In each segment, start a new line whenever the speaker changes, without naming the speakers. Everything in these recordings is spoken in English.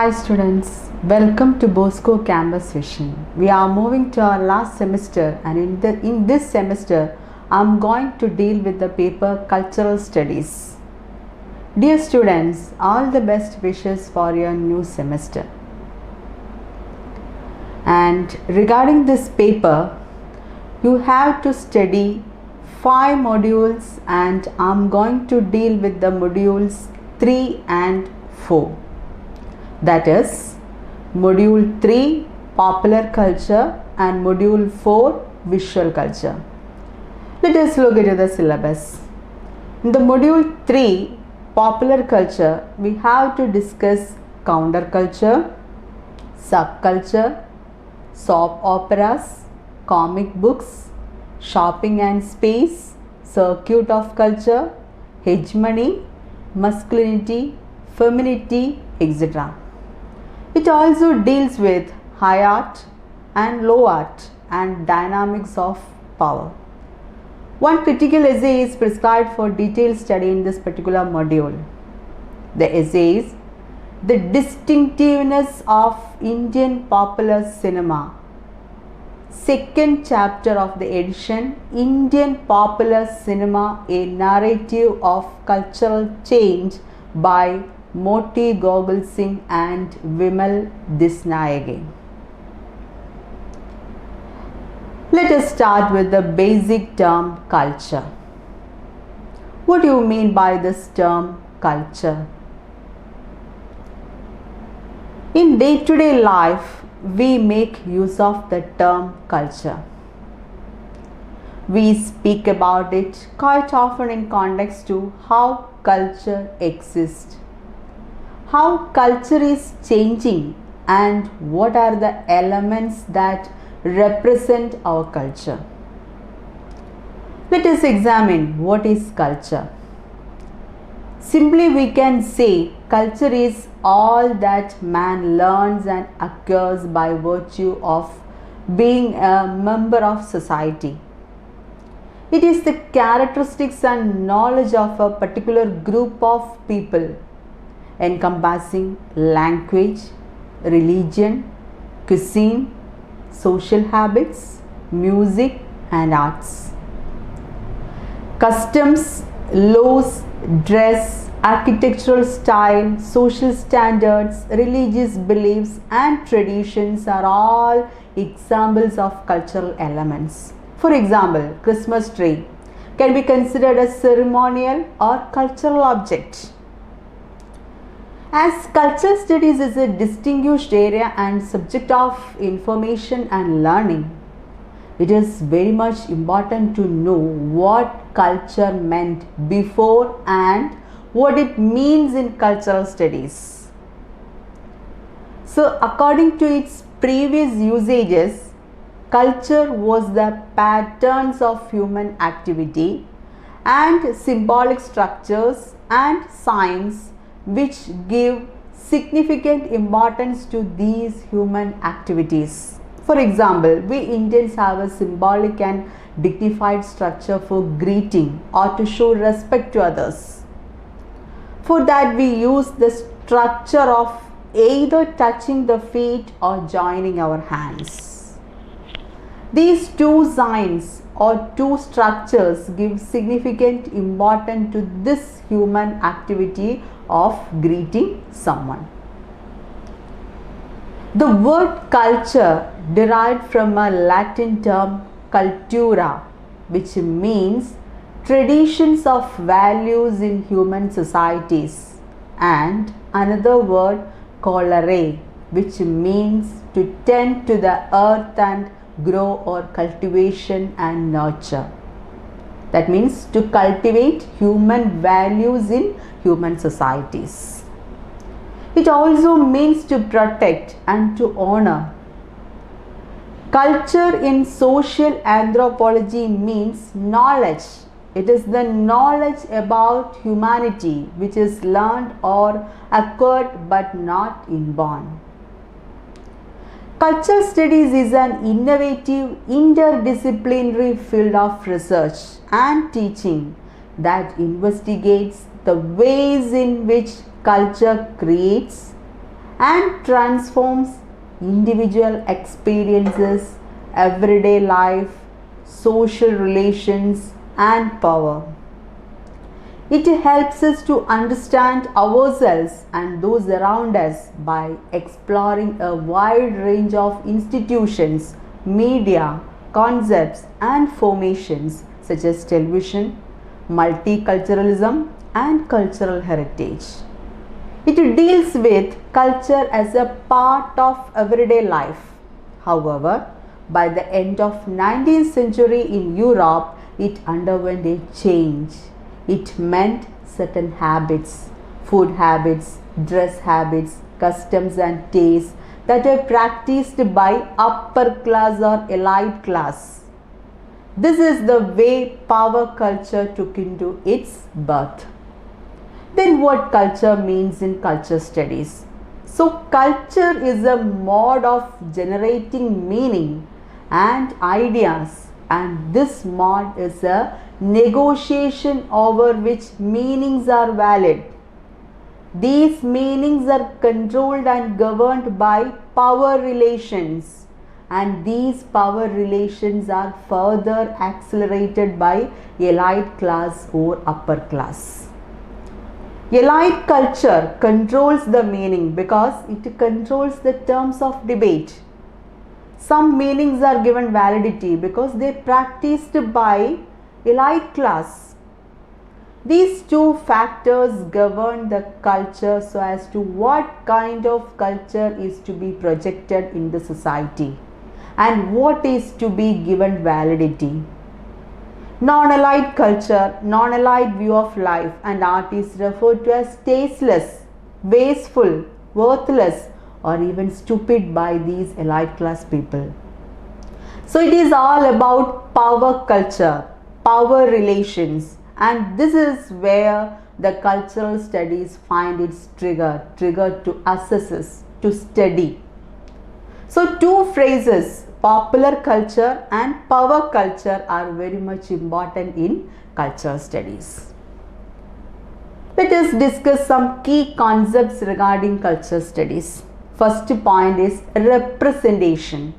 Hi students, welcome to Bosco Campus Vision. We are moving to our last semester, and in this semester I am going to deal with the paper Cultural Studies. Dear students, all the best wishes for your new semester. And regarding this paper, you have to study 5 modules, and I am going to deal with the modules 3 and 4. That is Module 3 Popular Culture and Module 4 Visual Culture. Let us look into the syllabus. In the Module 3 Popular Culture, we have to discuss counterculture, subculture, soap operas, comic books, shopping and space, circuit of culture, hegemony, masculinity, femininity, etc. It also deals with high art and low art and dynamics of power. One critical essay is prescribed for detailed study in this particular module. The essay is The Distinctiveness of Indian Popular Cinema. Second chapter of the edition, Indian Popular Cinema, a Narrative of Cultural Change by Moti Gogol Singh and Vimal Disnayage. Let us start with the basic term culture. What do you mean by this term culture? In day-to-day life, we make use of the term culture. We speak about it quite often in context to how culture exists, how culture is changing, and what are the elements that represent our culture. Let us examine what is culture. Simply we can say culture is all that man learns and acquires by virtue of being a member of society. It is the characteristics and knowledge of a particular group of people, encompassing language, religion, cuisine, social habits, music and arts, customs, laws, dress, architectural style, social standards, religious beliefs and traditions are all examples of cultural elements. For example, Christmas tree can be considered a ceremonial or cultural object. As cultural studies is a distinguished area and subject of information and learning, it is very much important to know what culture meant before and what it means in cultural studies. So, according to its previous usages, culture was the patterns of human activity and symbolic structures and signs which give significant importance to these human activities. For example, we Indians have a symbolic and dignified structure for greeting or to show respect to others. For that, we use the structure of either touching the feet or joining our hands. These two signs or two structures give significant importance to this human activity of greeting someone. The word culture derived from a Latin term cultura, which means traditions of values in human societies, and another word colere, which means to tend to the earth and grow, or cultivation and nurture. That means to cultivate human values in human societies. It also means to protect and to honor. Culture in social anthropology means knowledge. It is the knowledge about humanity which is learned or acquired but not inborn. Cultural studies is an innovative interdisciplinary field of research and teaching that investigates the ways in which culture creates, and transforms individual experiences, everyday life, social relations, and power. It helps us to understand ourselves and those around us by exploring a wide range of institutions, media, concepts, and formations such as television, multiculturalism, and cultural heritage. It deals with culture as a part of everyday life. However, by the end of 19th century in Europe, it underwent a change. It meant certain habits, food habits, dress habits, customs and tastes that were practiced by upper class or elite class. This is the way power culture took into its birth. Then what culture means in culture studies? So culture is a mode of generating meaning and ideas, and this mode is a negotiation over which meanings are valid. These meanings are controlled and governed by power relations, and these power relations are further accelerated by elite class or upper class. Elite culture controls the meaning because it controls the terms of debate. Some meanings are given validity because they are practiced by elite class. These two factors govern the culture so as to what kind of culture is to be projected in the society and what is to be given validity. Non-elite culture, non-elite view of life and art is referred to as tasteless, wasteful, worthless, or even stupid by these elite class people. So it is all about power culture, power relations, and this is where the cultural studies find its trigger to assess, to study. So two phrases, popular culture and power culture, are very much important in cultural studies. Let us discuss some key concepts regarding culture studies. First point is representation.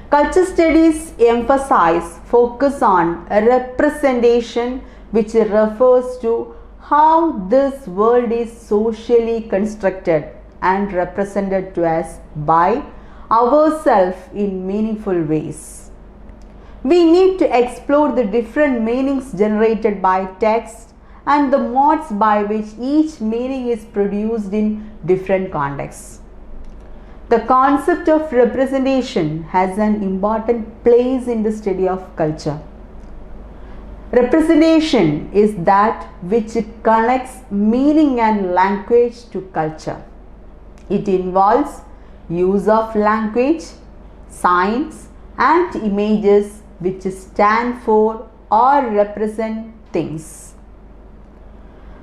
Culture studies focus on representation, which refers to how this world is socially constructed and represented to us by ourselves in meaningful ways. We need to explore the different meanings generated by text and the modes by which each meaning is produced in different contexts. The concept of representation has an important place in the study of culture. Representation is that which connects meaning and language to culture. It involves use of language, signs, and images which stand for or represent things.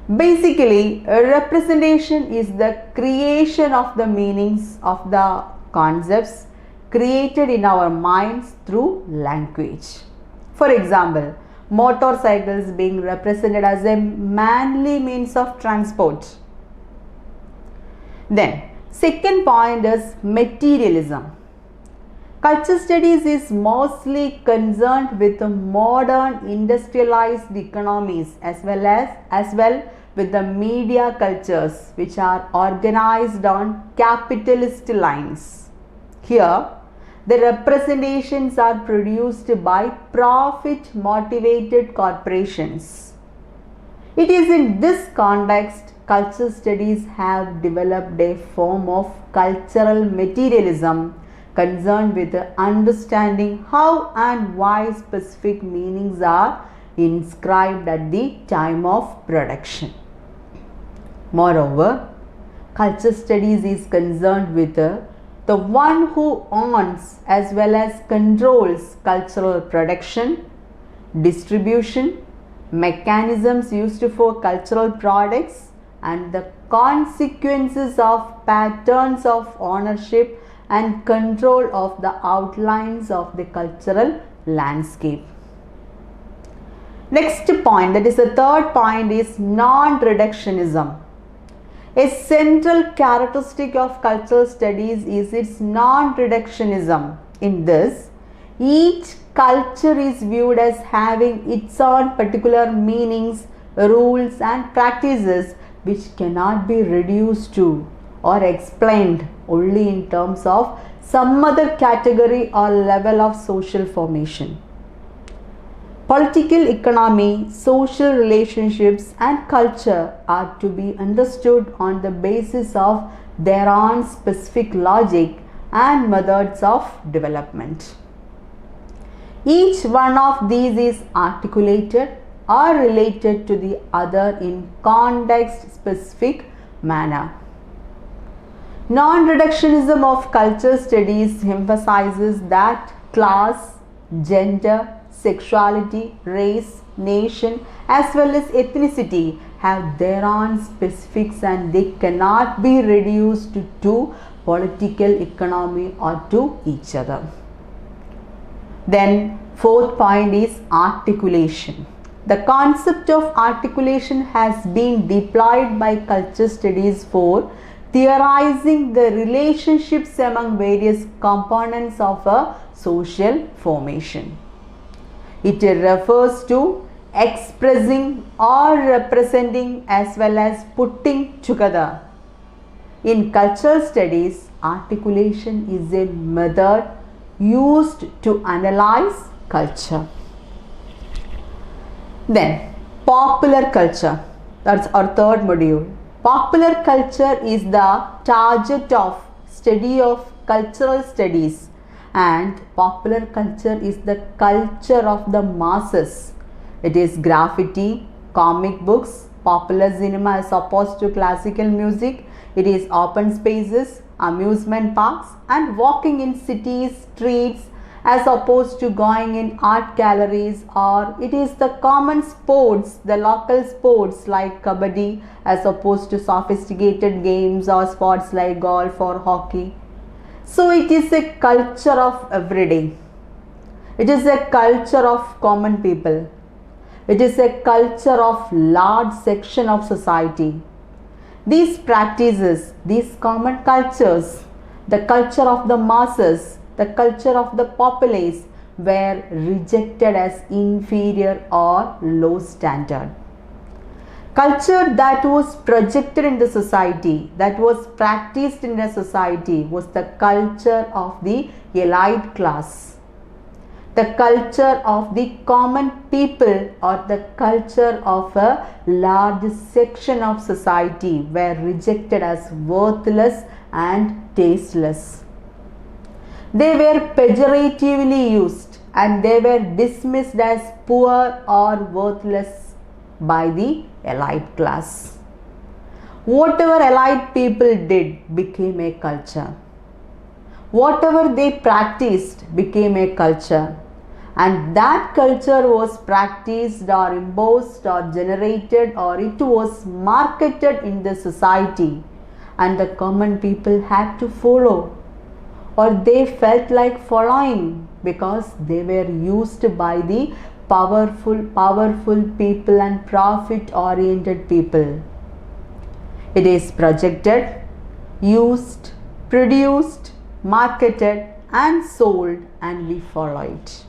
Basically, representation is the creation of the meanings of the concepts created in our minds through language. For example, motorcycles being represented as a manly means of transport. Then, second point is materialism. Culture studies is mostly concerned with the modern industrialized economies as well with the media cultures which are organized on capitalist lines. Here, the representations are produced by profit motivated corporations. It is in this context culture studies have developed a form of cultural materialism concerned with understanding how and why specific meanings are inscribed at the time of production. Moreover, culture studies is concerned with the one who owns as well as controls cultural production, distribution, mechanisms used for cultural products, and the consequences of patterns of ownership and control of the outlines of the cultural landscape. Next point, that is the third point, is non-reductionism. A central characteristic of cultural studies is its non-reductionism. In this, each culture is viewed as having its own particular meanings, rules and practices which cannot be reduced to or explained only in terms of some other category or level of social formation. Political economy, social relationships and culture are to be understood on the basis of their own specific logic and methods of development. Each one of these is articulated or related to the other in context-specific manner. Non-reductionism of culture studies emphasizes that class, gender, sexuality, race, nation as well as ethnicity have their own specifics and they cannot be reduced to political economy or to each other. Then fourth point is articulation. The concept of articulation has been deployed by culture studies for theorizing the relationships among various components of a social formation. It refers to expressing or representing as well as putting together. In cultural studies, articulation is a method used to analyze culture. Then, popular culture. That's our third module. Popular culture is the target of study of cultural studies. And popular culture is the culture of the masses. It is graffiti, comic books, popular cinema as opposed to classical music. It is open spaces, amusement parks and walking in cities, streets as opposed to going in art galleries, or it is the common sports, the local sports like kabaddi as opposed to sophisticated games or sports like golf or hockey. So it is a culture of everyday. It is a culture of common people. It is a culture of large section of society. These practices, these common cultures, the culture of the masses, the culture of the populace were rejected as inferior or low standard. Culture that was projected in the society, that was practiced in the society was the culture of the elite class. The culture of the common people or the culture of a large section of society were rejected as worthless and tasteless. They were pejoratively used and they were dismissed as poor or worthless by the elite class. Whatever elite people did became a culture. Whatever they practiced became a culture. And that culture was practiced or imposed or generated or it was marketed in the society and the common people had to follow or they felt like following because they were used by the powerful people and profit oriented people. It is projected, used, produced, marketed and sold and we follow it.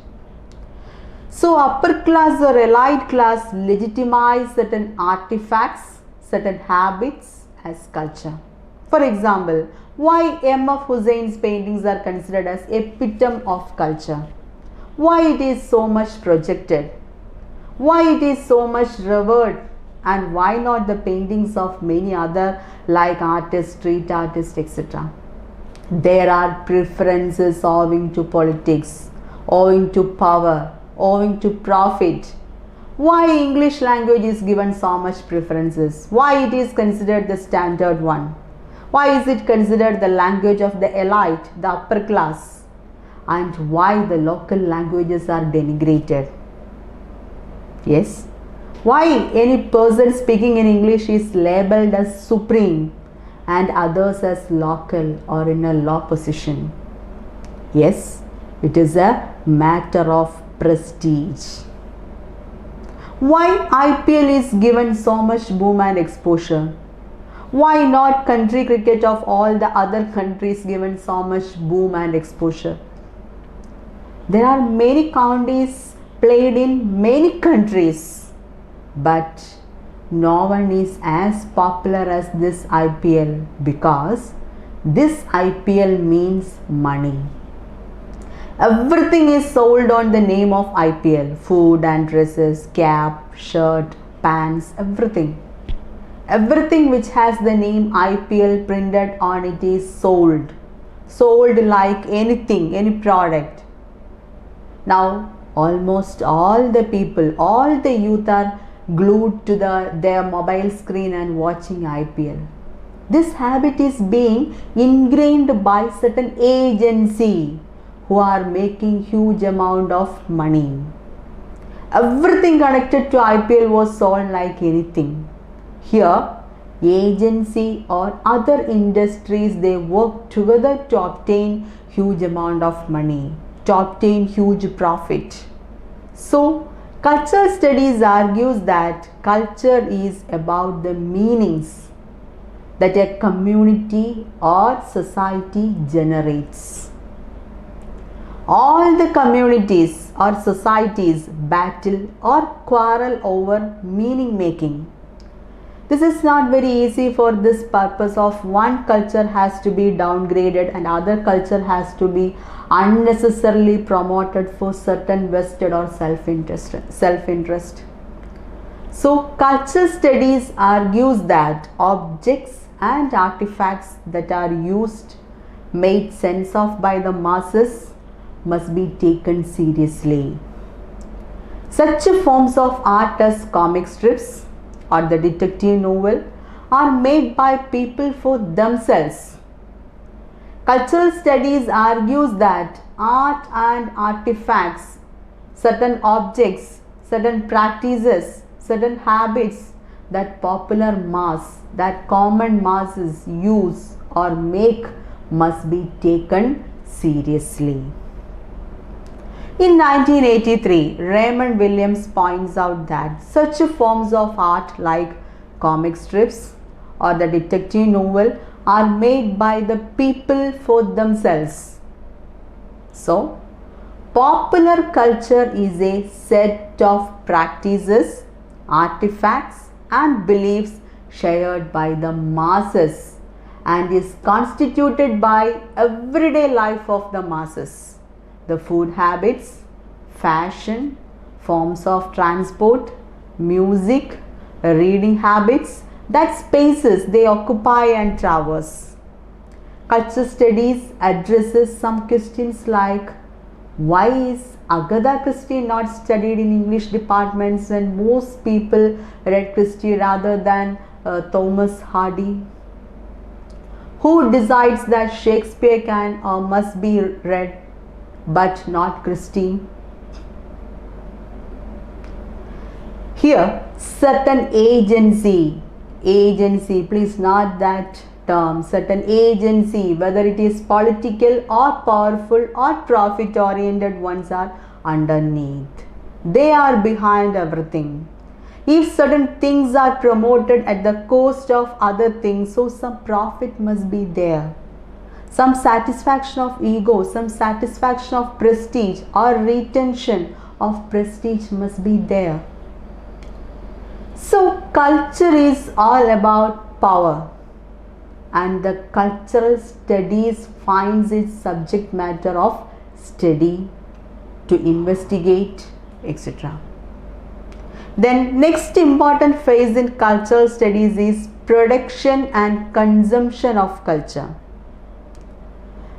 So upper class or elite class legitimize certain artifacts, certain habits as culture. For example, why M.F. Hussein's paintings are considered as epitome of culture? Why it is so much projected? Why it is so much revered? And why not the paintings of many other like artists, street artists, etc.? There are preferences owing to politics, owing to power, owing to profit. Why English language is given so much preferences? Why it is considered the standard one? Why is it considered the language of the elite, the upper class? And why the local languages are denigrated? Yes. Why any person speaking in English is labeled as supreme and others as local or in a low position? Yes, it is a matter of prestige. Why IPL is given so much boom and exposure? Why not country cricket of all the other countries given so much boom and exposure? There are many counties played in many countries, but no one is as popular as this IPL because this IPL means money. Everything is sold on the name of IPL. Food and dresses, cap, shirt, pants, everything. Everything which has the name IPL printed on it is sold. Sold like anything, any product. Now almost all the people, all the youth are glued to their mobile screen and watching IPL. This habit is being ingrained by certain agency who are making huge amount of money. Everything connected to IPL was sold like anything. Here, agency or other industries, they work together to obtain huge amount of money, to obtain huge profit. So, cultural studies argues that culture is about the meanings that a community or society generates. All the communities or societies battle or quarrel over meaning making. This is not very easy for this purpose of one culture has to be downgraded and other culture has to be unnecessarily promoted for certain vested or self-interest. So culture studies argues that objects and artifacts that are used, made sense of by the masses must be taken seriously. Such forms of art as comic strips or the detective novel are made by people for themselves. Cultural studies argues that art and artifacts, certain objects, certain practices, certain habits that popular mass, that common masses use or make must be taken seriously. In 1983, Raymond Williams points out that such forms of art like comic strips or the detective novel are made by the people for themselves. So, popular culture is a set of practices, artifacts and beliefs shared by the masses and is constituted by everyday life of the masses. The food habits, fashion, forms of transport, music, reading habits, that spaces they occupy and traverse. Culture studies addresses some questions like why is Agatha Christie not studied in English departments when most people read Christie rather than Thomas Hardy? Who decides that Shakespeare can or must be read but not Christie? Here, certain agency, please note that term, certain agency, whether it is political or powerful or profit oriented ones are underneath. They are behind everything. If certain things are promoted at the cost of other things, so some profit must be there. Some satisfaction of ego, some satisfaction of prestige or retention of prestige must be there. So culture is all about power and the cultural studies finds its subject matter of study, to investigate, etc. Then next important phase in cultural studies is production and consumption of culture.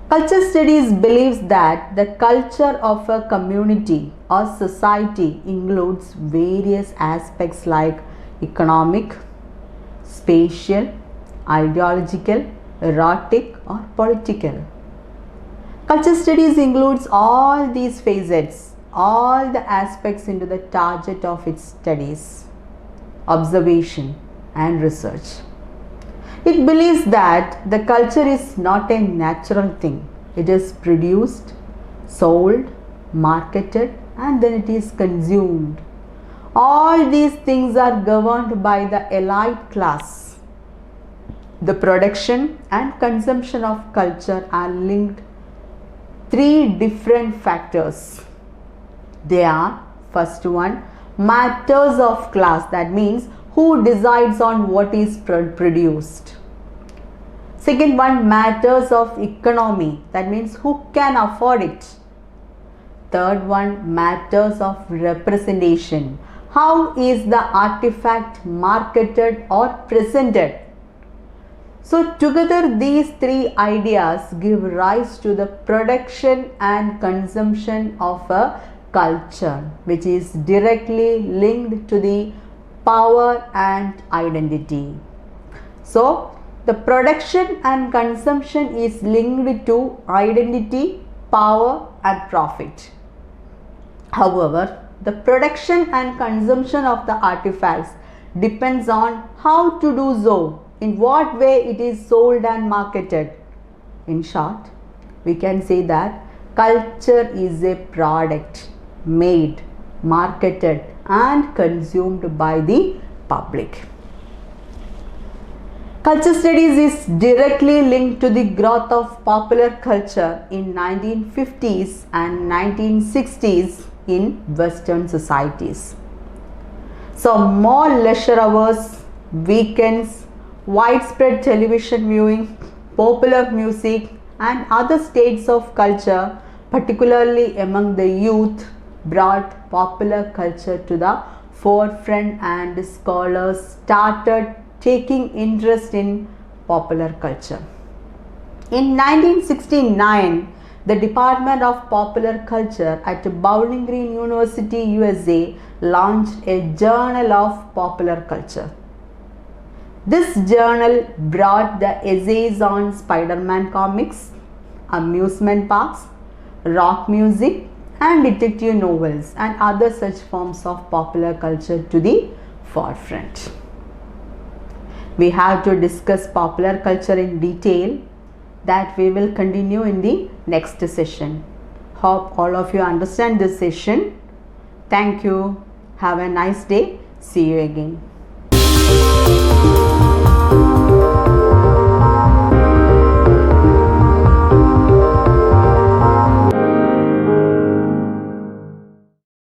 Culture studies believes that the culture of a community or society includes various aspects like economic, spatial, ideological, erotic or political. Culture studies includes all these facets, all the aspects into the target of its studies, observation and research. It believes that the culture is not a natural thing. It is produced, sold, marketed and then it is consumed. All these things are governed by the elite class. The production and consumption of culture are linked three different factors. They are, first one, matters of class, that means who decides on what is produced. Second one, matters of economy, that means who can afford it. Third one, matters of representation, how is the artifact marketed or presented. So together these three ideas give rise to the production and consumption of a culture, which is directly linked to the power and identity. So the production and consumption is linked to identity, power and profit. However, the production and consumption of the artifacts depends on how to do so, in what way it is sold and marketed. In short, we can say that culture is a product made, marketed and consumed by the public. Culture studies is directly linked to the growth of popular culture in 1950s and 1960s in Western societies. So more leisure hours, weekends, widespread television viewing, popular music and other states of culture, particularly among the youth, brought popular culture to the forefront and scholars started taking interest in popular culture. In 1969, the Department of Popular Culture at Bowling Green University, USA launched a Journal of Popular Culture. This journal brought the essays on Spider-Man comics, amusement parks, rock music and detective novels and other such forms of popular culture to the forefront. We have to discuss popular culture in detail, that we will continue in the next session. Hope all of you understand this session. Thank you. Have a nice day. See you again.